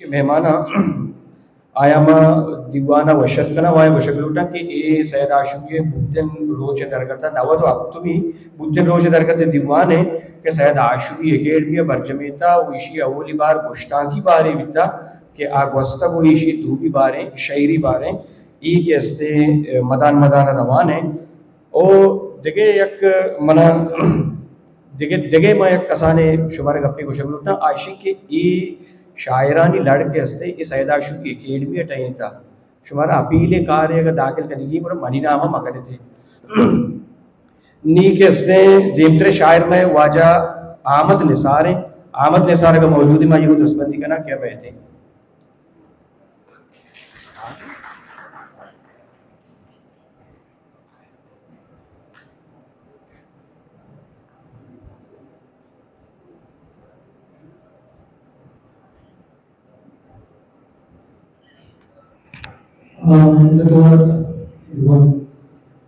मेहमाना आयामा दिवाना वशतकना वाय वशकलुटा के ए सैयद आशुकी बुद्दन रोच दरगता नव तो अब तुम्ही बुद्दन रोच दरगते दीवाने के सैयद आशुकी एकेडमी बर्जमेता उइशी अवली बार गोश्तांकी बारे विता के आगवस्ता को इशी धूबी बारे शायरी बारे ई के अस्ते मदान मदान रवाने ओ देखे एक मना देखे देखे मैं एक कसाने शुमारे गप्पे गोशकलुटा आयशी के ई शायरानी लड़के हस्ते इस सैदाशु की अकेडमी अटाई था शुमारा अपीले कार्य का दाखिल करने की मतलब मनीनामा मकरे थे नी के हस्ते देमतरे शायर में वाजा आमद निसार का मौजूदी में यूँ दस्बंदी करना क्या बहते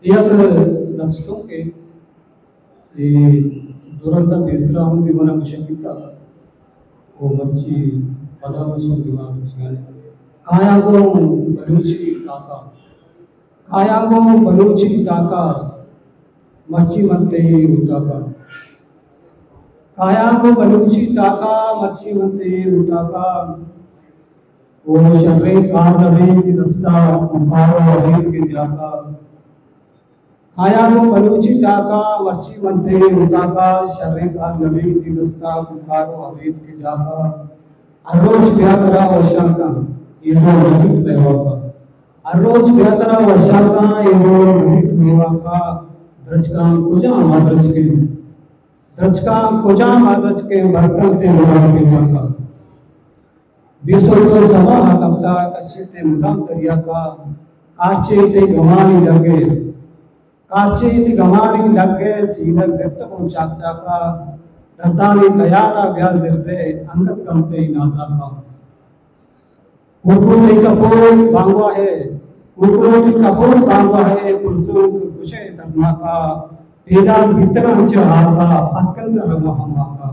Iyak dastong ke duranda besra hum divana mushakita o marchi pada mushak divana mushane kaya go baluchi taka marchi mante utaka kaya go baluchi taka marchi mante utaka ओ शर्रे कार नबी की दस्ता उपारो अहीर के जाका खाया को बलूची टाका मर्ची मनते उताका शर्रे कार नबी की दस्ता उपारो अहीर के जाका हर रोज बेहतरा वशाका इनो नबित लेवाका हर रोज बेहतरा वशाका इनो नबित लेवाका द्रजका कुजा माद्रज के बरकते मुराद के जाका बेसोतो समा कप्ता कश्यते मुदाम दरिया का कारचे ते गमानी लगे सीधक दफ्त को चाचा का दर्दानी तैयारा ब्याह जिरदे अंगत कमते नासा का कुकुर कपूर बांगवा है पुरजो कुशे धर्मा का पेदा बितना चाहा पत्कन जरमा हमा का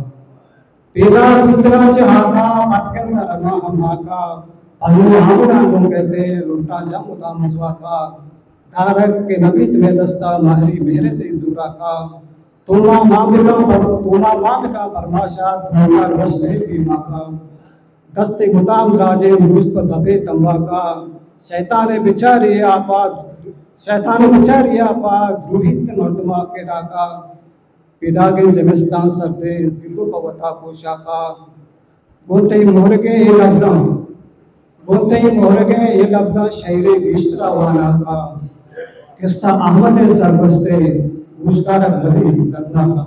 पेदा बितना चाहा पत्कन जरमा हमा का अनु आमना को कहते लुटा जमुदा मसवा का धारक के नबी में दस्ता महरी मेहरे ते जुरा का तोमा मामिका परमाशा धोना रश नहीं बीमा का दस्ते गुताम राजे मुझ पर दबे तंबा का शैताने बिचारी आपा द्रोहित नर्दमा के डाका पिदा के ज़िमिस्तान सरदे जिलो पवता पोशा का बोलते ही मोहर के ये लफ्ज़ा शायरे बिश्तरा वाला का किस्सा अहमद सरबस्ते मुश्तारक नबी दरना का